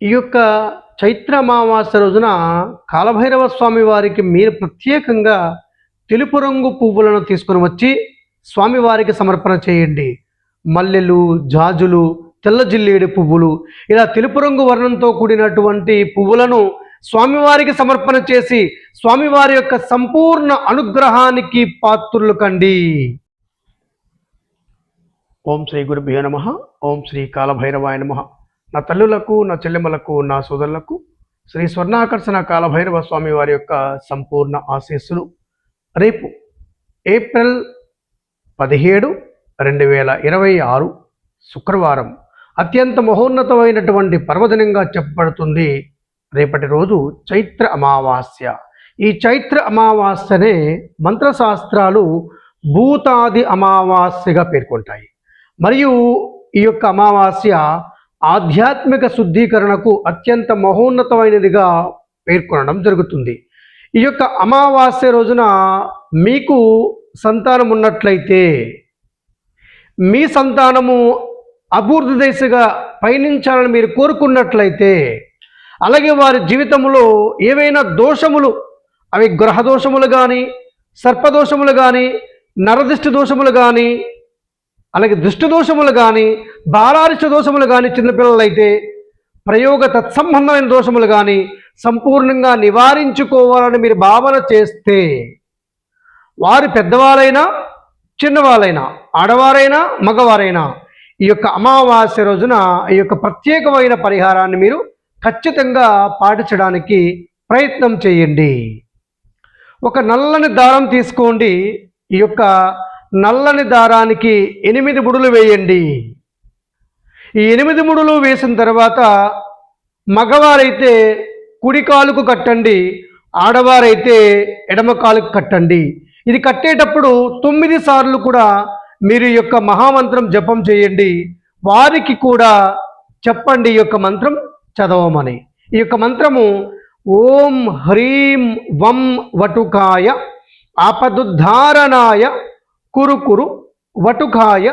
ఈ యొక్క చైత్ర అమావాస్య రోజున కాలభైరవ స్వామి వారికి మీరు ప్రత్యేకంగా తెలుపు రంగు పువ్వులను తీసుకొని వచ్చి స్వామివారికి సమర్పణ చేయండి. మల్లెలు, జాజులు, తెల్ల జిల్లేడు పువ్వులు, ఇలా తెలుపు రంగు వర్ణంతో కూడినటువంటి పువ్వులను స్వామివారికి సమర్పణ చేసి స్వామివారి యొక్క సంపూర్ణ అనుగ్రహానికి పాత్రులు కండి. ఓం శ్రీ గురుభ్యో నమః. ఓం శ్రీ కాలభైరవాయ నమః. నా తల్లులకు, నా చెల్లెమ్మలకు, నా సోదరులకు శ్రీ స్వర్ణాకర్షణ కాలభైరవ స్వామి వారి యొక్క సంపూర్ణ ఆశీస్సులు. రేపు ఏప్రిల్ 17, 2026 శుక్రవారం అత్యంత మహోన్నతమైనటువంటి పర్వదినంగా చెప్పబడుతుంది. రేపటి రోజు చైత్ర అమావాస్య. ఈ చైత్ర అమావాస్యనే మంత్రశాస్త్రాలు భూతాది అమావాస్యగా పేర్కొంటాయి. మరియు ఈ యొక్క అమావాస్య ఆధ్యాత్మిక శుద్ధీకరణకు అత్యంత మహోన్నతమైనదిగా పేర్కొనడం జరుగుతుంది. ఈ యొక్క అమావాస్య రోజున మీకు సంతానం ఉన్నట్లయితే మీ సంతానము అభివృద్ధి దిశగా పయనించాలని మీరు కోరుకున్నట్లయితే, అలాగే వారి జీవితంలో ఏవైనా దోషములు, అవి గ్రహ దోషములు కానీ, సర్పదోషములు కానీ, నరదిష్టి దోషములు కానీ, అలాగే దృష్టి దోషములు కానీ, బాలారిష్ట దోషములు కానీ, చిన్నపిల్లలైతే ప్రయోగ తత్సంబంధమైన దోషములు కానీ సంపూర్ణంగా నివారించుకోవాలని మీరు భావన చేస్తే, వారి పెద్దవారైనా చిన్నవాళ్ళైనా, ఆడవారైనా మగవారైనా, ఈ యొక్క అమావాస్య రోజున ఈ యొక్క ప్రత్యేకమైన పరిహారాన్ని మీరు ఖచ్చితంగా పాటించడానికి ప్రయత్నం చేయండి. ఒక నల్లని దారం తీసుకోండి. ఈ యొక్క నల్లని దారానికి 8 ముడులు వేయండి. ఈ 8 ముడులు వేసిన తర్వాత మగవారైతే కుడి కాలుకు కట్టండి, ఆడవారైతే ఎడమ కాలుకు కట్టండి. ఇది కట్టేటప్పుడు 9 సార్లు కూడా మీరు ఈ యొక్క మహామంత్రం జపం చేయండి. వారికి కూడా చెప్పండి ఈ యొక్క మంత్రం చదవమని. ఈ యొక్క మంత్రము ఓం హ్రీం వం వటుకాయ ఆపదుద్ధారణాయ కురు వటుకాయ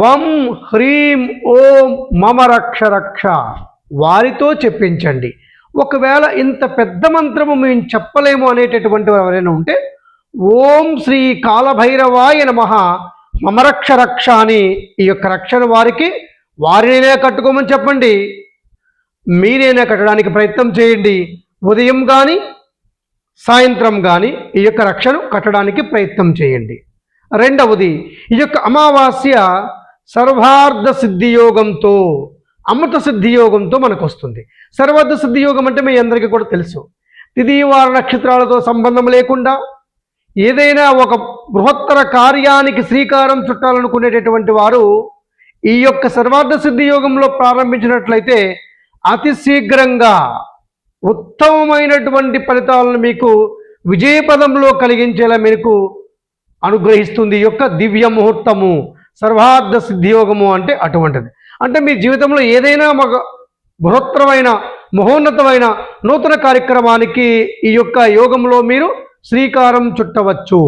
వం హ్రీం ఓం మమ రక్ష రక్ష వారితో చెప్పించండి. ఒకవేళ ఇంత పెద్ద మంత్రము మేము చెప్పలేము అనేటటువంటి ఎవరైనా ఉంటే ఓం శ్రీ కాలభైరవాయ నమః మమ రక్ష రక్ష అని ఈ యొక్క రక్షణ వారినే కట్టుకోమని చెప్పండి. మీరైనా కట్టడానికి ప్రయత్నం చేయండి. ఉదయం కానీ సాయంత్రం కానీ ఈ యొక్క రక్షను కట్టడానికి ప్రయత్నం చేయండి. రెండవది, ఈ యొక్క అమావాస్య సర్వార్థ సిద్ధియోగంతో, అమృత సిద్ధియోగంతో మనకు వస్తుంది. సర్వార్థ సిద్ధియోగం అంటే మీ అందరికీ కూడా తెలుసు. తిథి వార నక్షత్రాలతో సంబంధం లేకుండా ఏదైనా ఒక బృహత్తర కార్యానికి శ్రీకారం చుట్టాలనుకునేటటువంటి వారు ఈ యొక్క సర్వార్థ సిద్ధియోగంలో ప్రారంభించినట్లయితే అతి శీఘ్రంగా ఉత్తమమైనటువంటి ఫలితాలను మీకు విజయపదంలో కలిగించేలా మీకు అనుగ్రహిస్తుంది. ఈ యొక్క దివ్య ముహూర్తము సర్వార్థ సిద్ధియోగము అంటే అటువంటిది. అంటే మీ జీవితంలో ఏదైనా బృహత్తరమైన మహోన్నతమైన నూతన కార్యక్రమానికి ఈ యొక్క యోగంలో మీరు శ్రీకారం చుట్టవచ్చు.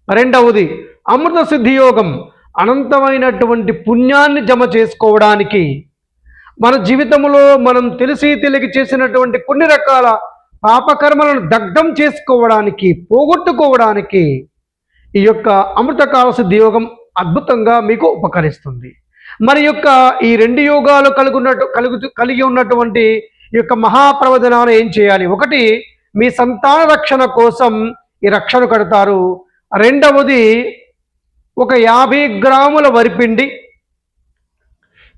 రెండవది, అమృత సిద్ధియోగం అనంతమైనటువంటి పుణ్యాన్ని జమ చేసుకోవడానికి, మన జీవితంలో మనం తెలియక చేసినటువంటి కొన్ని రకాల పాపకర్మలను దగ్ధం చేసుకోవడానికి, పోగొట్టుకోవడానికి ఈ యొక్క అమృతకాల సిద్ధియోగం అద్భుతంగా మీకు ఉపకరిస్తుంది. మరి యొక్క ఈ 2 యోగాలు కలిగి ఉన్నటువంటి ఈ యొక్క మహాప్రవచనాలు ఏం చేయాలి? ఒకటి, మీ సంతాన రక్షణ కోసం ఈ రక్షణ కడతారు. రెండవది, ఒక 50 గ్రాముల వరిపిండి,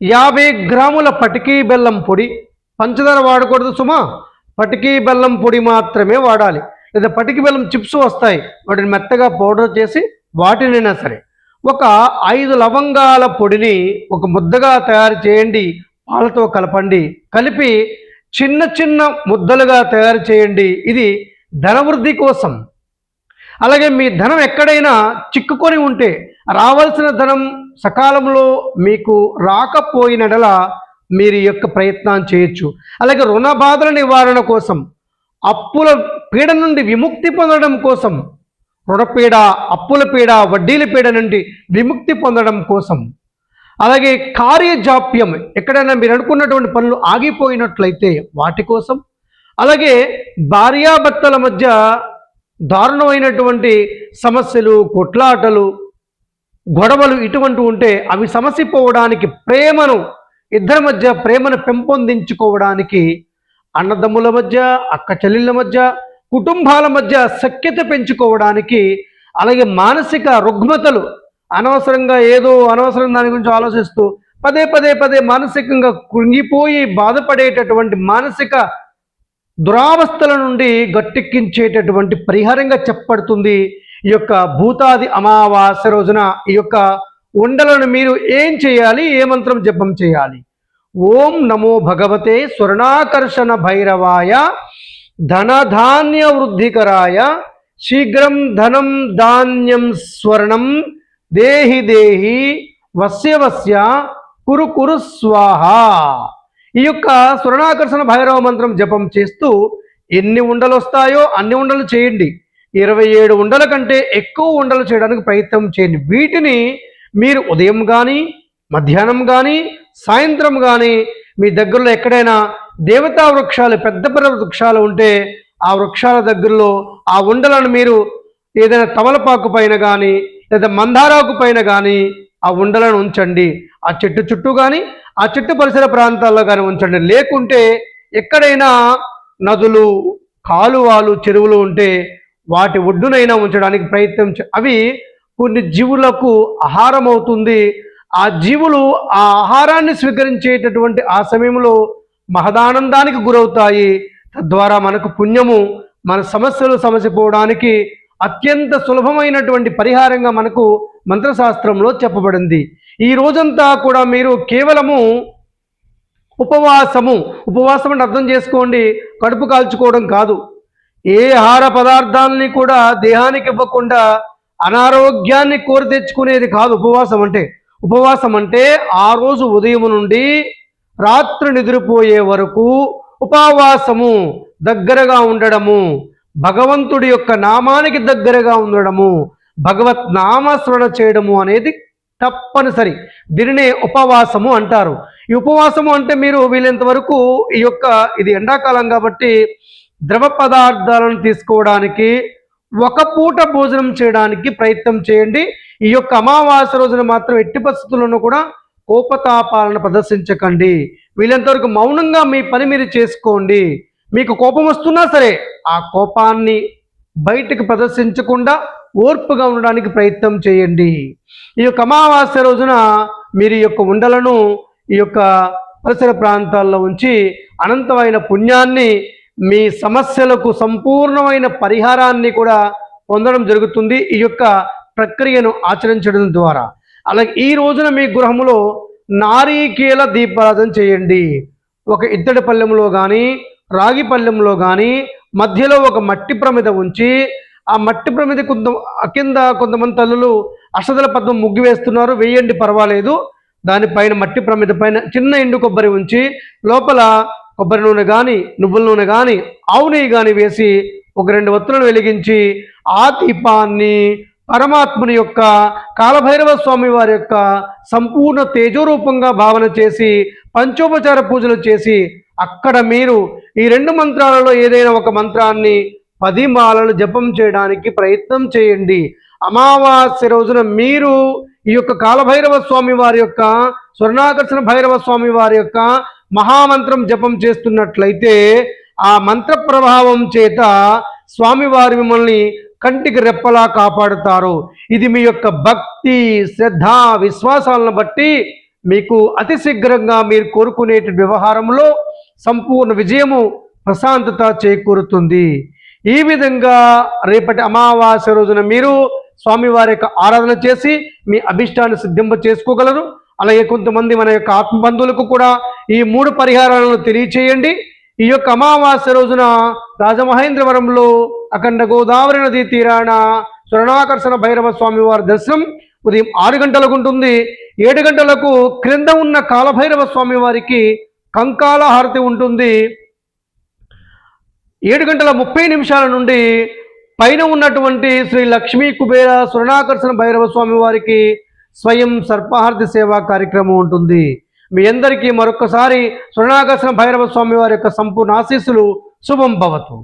50 గ్రాముల పటికీ బెల్లం పొడి, పంచదార వాడకూడదు సుమా, పటికీ బెల్లం పొడి మాత్రమే వాడాలి. లేదా పటికి బెల్లం చిప్స్ వస్తాయి, వాటిని మెత్తగా పౌడర్ చేసి వాటినైనా సరే. ఒక 5 లవంగాల పొడిని ఒక ముద్దగా తయారు చేయండి, పాలతో కలపండి, కలిపి చిన్న చిన్న ముద్దలుగా తయారు చేయండి. ఇది ధనవృద్ధి కోసం. అలాగే మీ ధనం ఎక్కడైనా చిక్కుకొని ఉంటే, రావాల్సిన ధనం సకాలంలో మీకు రాకపోయినడల మీరు ఈ యొక్క ప్రయత్నం చేయొచ్చు. అలాగే రుణ బాధల నివారణ కోసం, అప్పుల పీడ నుండి విముక్తి పొందడం కోసం, రుణపీడ, అప్పుల పీడ, వడ్డీల పీడ నుండి విముక్తి పొందడం కోసం, అలాగే కార్యజాప్యం, ఎక్కడైనా మీరు అనుకున్నటువంటి పనులు ఆగిపోయినట్లయితే వాటి కోసం, అలాగే భార్యాభర్తల మధ్య దారుణమైనటువంటి సమస్యలు, కొట్లాటలు, గొడవలు ఇటువంటి ఉంటే అవి సమసిపోవడానికి, ఇద్దరి మధ్య ప్రేమను పెంపొందించుకోవడానికి, అన్నదమ్ముల మధ్య, అక్క చెల్లెళ్ళ మధ్య, కుటుంబాల మధ్య సఖ్యత పెంచుకోవడానికి, అలాగే మానసిక రుగ్మతలు, అనవసరం దాని గురించి ఆలోచిస్తూ పదే మానసికంగా కృంగిపోయి బాధపడేటటువంటి మానసిక దురావస్థల నుండి గట్టెక్కించేటటువంటి పరిహారంగా చెప్పబడుతుంది ఈ యొక్క భూతాది అమావాస్య రోజున. ఈ యొక్క ఉండలను మీరు ఏం చేయాలి, ఏ మంత్రం జపం చేయాలి? ఓం నమో భగవతే స్వర్ణాకర్షణ భైరవాయ ధనధాన్య వృద్ధికరాయ శీఘ్రం ధనం ధాన్యం స్వర్ణం దేహి దేహి వస్య కురు కురు స్వాహ. ఈ యొక్క స్వర్ణాకర్షణ భైరవ మంత్రం జపం చేస్తూ ఎన్ని ఉండలు వస్తాయో అన్ని ఉండలు చేయండి. 27 ఉండల కంటే ఎక్కువ ఉండలు చేయడానికి ప్రయత్నం చేయండి. వీటిని మీరు ఉదయం కానీ, మధ్యాహ్నం కానీ, సాయంత్రం కానీ మీ దగ్గరలో ఎక్కడైనా దేవతా వృక్షాలు, పెద్ద పెద్ద వృక్షాలు ఉంటే ఆ వృక్షాల దగ్గరలో ఆ ఉండలను మీరు ఏదైనా తమలపాకు పైన కానీ లేదా మందారాకు పైన కానీ ఆ ఉండలను ఉంచండి. ఆ చెట్టు చుట్టూ కానీ ఆ చెట్టు పరిసర ప్రాంతాల్లో కానీ ఉంచండి. లేకుంటే ఎక్కడైనా నదులు, కాలువలు, చెరువులు ఉంటే వాటి ఒడ్డునైనా ఉంచడానికి ప్రయత్నం అవి కొన్ని జీవులకు ఆహారం అవుతుంది. ఆ జీవులు ఆ ఆహారాన్ని స్వీకరించేటటువంటి ఆ సమయంలో మహదానందానికి గురవుతాయి. తద్వారా మనకు పుణ్యము, మన సమస్యలు సమసిపోవడానికి అత్యంత సులభమైనటువంటి పరిహారంగా మనకు మంత్రశాస్త్రంలో చెప్పబడింది. ఈ రోజంతా కూడా మీరు కేవలము ఉపవాసం అంటే అర్థం చేసుకోండి, కడుపు కాల్చుకోవడం కాదు. ఏ ఆహార పదార్థాలని కూడా దేహానికి ఇవ్వకుండా అనారోగ్యాన్ని కోరి తెచ్చుకునేది కాదు ఉపవాసం అంటే. ఉపవాసం అంటే ఆ రోజు ఉదయం నుండి రాత్రి నిద్రపోయే వరకు ఉపవాసము, దగ్గరగా ఉండడము, భగవంతుడి యొక్క నామానికి దగ్గరగా ఉండడము, భగవత్ నామస్మరణ చేయడము అనేది తప్పనిసరి. దీనినే ఉపవాసము అంటారు. ఈ ఉపవాసము అంటే మీరు వీలైనంత వరకు ఇది ఎండాకాలం కాబట్టి ద్రవ పదార్థాలను తీసుకోవడానికి, ఒక పూట భోజనం చేయడానికి ప్రయత్నం చేయండి. ఈ యొక్క అమావాస్య రోజున మాత్రం ఎట్టి పరిస్థితుల్లోనూ కూడా కోపతాపాలను ప్రదర్శించకండి. వీలైనంతవరకు మౌనంగా మీ పని మీరు చేసుకోండి. మీకు కోపం వస్తున్నా సరే ఆ కోపాన్ని బయటకు ప్రదర్శించకుండా ఓర్పుగా ఉండడానికి ప్రయత్నం చేయండి. ఈ యొక్క అమావాస్య రోజున మీరు ఈ యొక్క ఉండలను ఈ యొక్క పరిసర ప్రాంతాల్లో ఉంచి అనంతమైన పుణ్యాన్ని, మీ సమస్యలకు సంపూర్ణమైన పరిహారాన్ని కూడా పొందడం జరుగుతుంది ఈ యొక్క ప్రక్రియను ఆచరించడం ద్వారా. అలాగే ఈ రోజున మీ గృహంలో నారీకేల దీపారాధన చేయండి. ఒక ఇత్తడి పళ్ళెంలో కానీ, రాగి పళ్ళెంలో కానీ మధ్యలో ఒక మట్టి ప్రమిద ఉంచి, ఆ మట్టి ప్రమిద కింద కొంతమంది తల్లులు అష్టదళ పద్మం ముగ్గు వేస్తున్నారు, వేయండి పర్వాలేదు. దానిపైన మట్టి ప్రమిద పైన చిన్న ఎండు కొబ్బరి ఉంచి లోపల కొబ్బరి నూనె కానీ, నువ్వుల నూనె కానీ, ఆవు నెయ్యి కానీ వేసి ఒక 2 ఒత్తులను వెలిగించి ఆ దీపాన్ని పరమాత్ముని యొక్క, కాలభైరవ స్వామి వారి యొక్క సంపూర్ణ తేజోరూపంగా భావన చేసి పంచోపచార పూజలు చేసి అక్కడ మీరు ఈ 2 మంత్రాలలో ఏదైనా ఒక మంత్రాన్ని 10 మాలలు జపం చేయడానికి ప్రయత్నం చేయండి. అమావాస్య రోజున మీరు ఈ యొక్క కాలభైరవ స్వామి వారి యొక్క, స్వర్ణాకర్షణ భైరవ స్వామి వారి యొక్క మహామంత్రం జపం చేస్తున్నట్లయితే ఆ మంత్ర ప్రభావం చేత స్వామివారి మిమ్మల్ని కంటికి రెప్పలా కాపాడుతారు. ఇది మీ యొక్క భక్తి, శ్రద్ధ, విశ్వాసాలను బట్టి మీకు అతి శీఘ్రంగా మీరు కోరుకునే వ్యవహారంలో సంపూర్ణ విజయము, ప్రశాంతత చేకూరుతుంది. ఈ విధంగా రేపటి అమావాస్య రోజున మీరు స్వామివారి యొక్క ఆరాధన చేసి మీ అభిష్టాన్ని సిద్ధింప చేసుకోగలరు. అలాగే కొంతమంది మన యొక్క ఆత్మబంధువులకు కూడా ఈ 3 పరిహారాలను తెలియచేయండి. ఈ యొక్క అమావాస్య రోజున రాజమహేంద్రవరంలో అఖండ గోదావరి నదీ తీరాన స్వర్ణాకర్షణ భైరవ స్వామి వారి దర్శనం ఉదయం 6 గంటలకు ఉంటుంది. 7 గంటలకు క్రింద ఉన్న కాలభైరవ స్వామి వారికి కంకాల హారతి ఉంటుంది. 7:30 నుండి పైన ఉన్నటువంటి శ్రీ లక్ష్మీ కుబేర స్వర్ణాకర్షణ భైరవ స్వామి వారికి స్వయం సర్పహారతి సేవా కార్యక్రమం ఉంటుంది. మీ అందరికీ మరొకసారి స్వర్ణాకర్షణ భైరవ స్వామి వారి యొక్క సంపూర్ణ ఆశీస్సులు. శుభం భవతు.